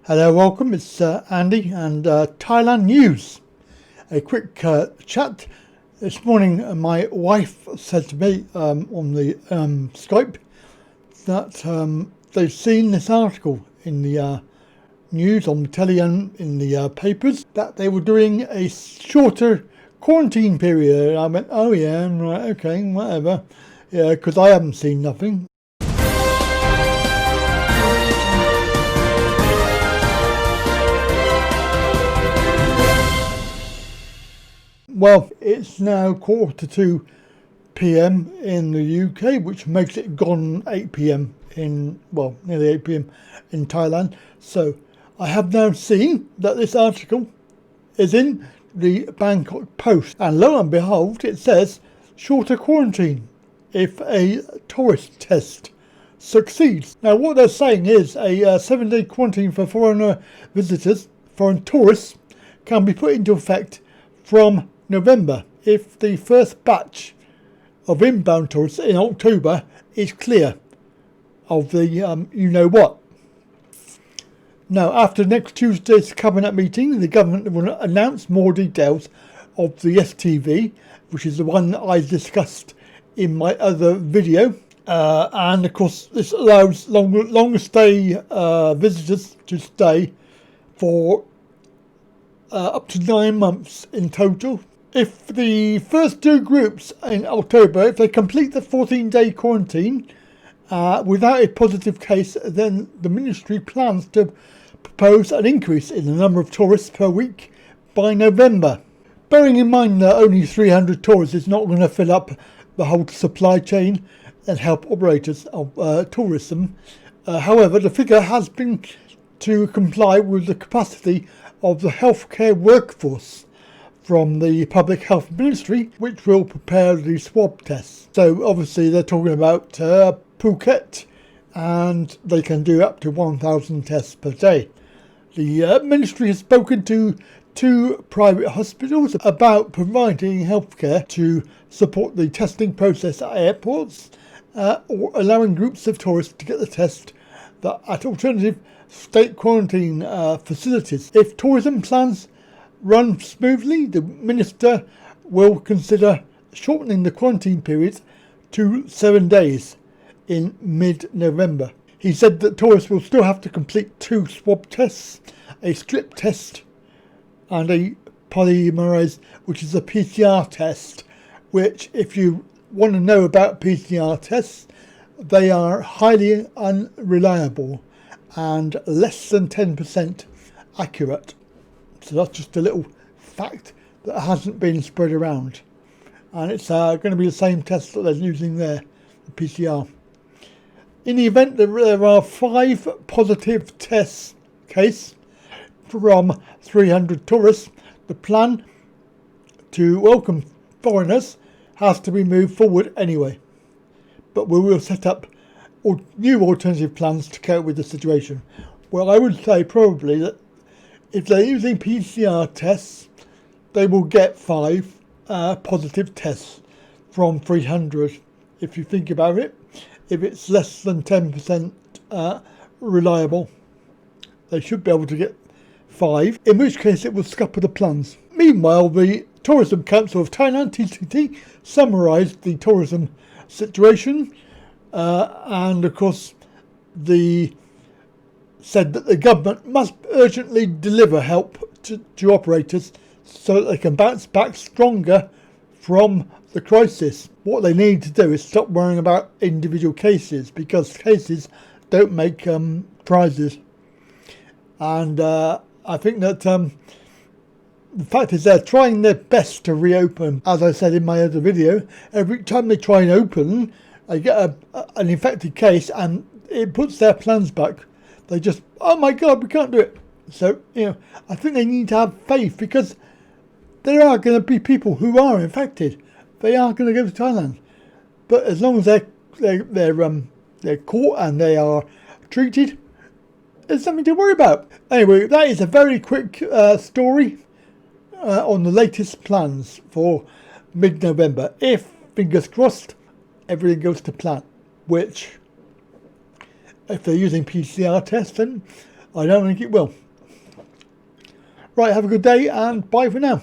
Hello, welcome. It's Andy and Thailand news. A quick chat. This morning, my wife said to me on the Skype that they've seen this article in the news on the telly and in the papers that they were doing a shorter quarantine period. I went, oh yeah, right, okay, whatever. Yeah, because I haven't seen nothing. Well, it's now 2:45 p.m. in the UK, which makes it gone 8 p.m. nearly 8 p.m. in Thailand. So I have now seen that this article is in the Bangkok Post, and lo and behold, it says shorter quarantine if a tourist test succeeds. Now, what they're saying is a 7-day quarantine for foreign tourists, can be put into effect from November if the first batch of inbound tourists in October is clear of the you-know-what. Now, after next Tuesday's cabinet meeting, the government will announce more details of the STV, which is the one that I discussed in my other video. And of course, this allows longer stay visitors to stay for up to 9 months in total. If the first two groups in October, if they complete the 14-day quarantine without a positive case, then the ministry plans to propose an increase in the number of tourists per week by November. Bearing in mind that only 300 tourists is not going to fill up the whole supply chain and help operators of tourism. However, the figure has been to comply with the capacity of the healthcare workforce from the Public Health Ministry, which will prepare the swab tests. So obviously they're talking about Phuket, and they can do up to 1,000 tests per day. The ministry has spoken to 2 private hospitals about providing healthcare to support the testing process at airports or allowing groups of tourists to get the test at alternative state quarantine facilities. If tourism plans run smoothly, the minister will consider shortening the quarantine period to 7 days in mid-November. He said that tourists will still have to complete 2 swab tests, a strip test and a polymerase, which is a PCR test, which, if you want to know about PCR tests, they are highly unreliable and less than 10% accurate. So that's just a little fact that hasn't been spread around. And it's going to be the same test that they're using there, the PCR. In the event that there are 5 positive test cases from 300 tourists, the plan to welcome foreigners has to be moved forward anyway. But we will set up new alternative plans to cope with the situation. Well, I would say probably that if they're using PCR tests, they will get 5 positive tests from 300. If you think about it, if it's less than 10% reliable, they should be able to get 5, in which case it will scupper the plans. Meanwhile, the Tourism Council of Thailand, TCT, summarised the tourism situation, and of course said that the government must urgently deliver help to operators so that they can bounce back stronger from the crisis. What they need to do is stop worrying about individual cases, because cases don't make prizes. And I think that the fact is they're trying their best to reopen. As I said in my other video, every time they try and open, they get an infected case and it puts their plans back. They just, oh my God, we can't do it. So, I think they need to have faith, because there are going to be people who are infected. They are going to go to Thailand. But as long as they're caught and they are treated, there's something to worry about. Anyway, that is a very quick story on the latest plans for mid-November. If, fingers crossed, everything goes to plan, which, if they're using PCR tests, then I don't think it will. Right, have a good day and bye for now.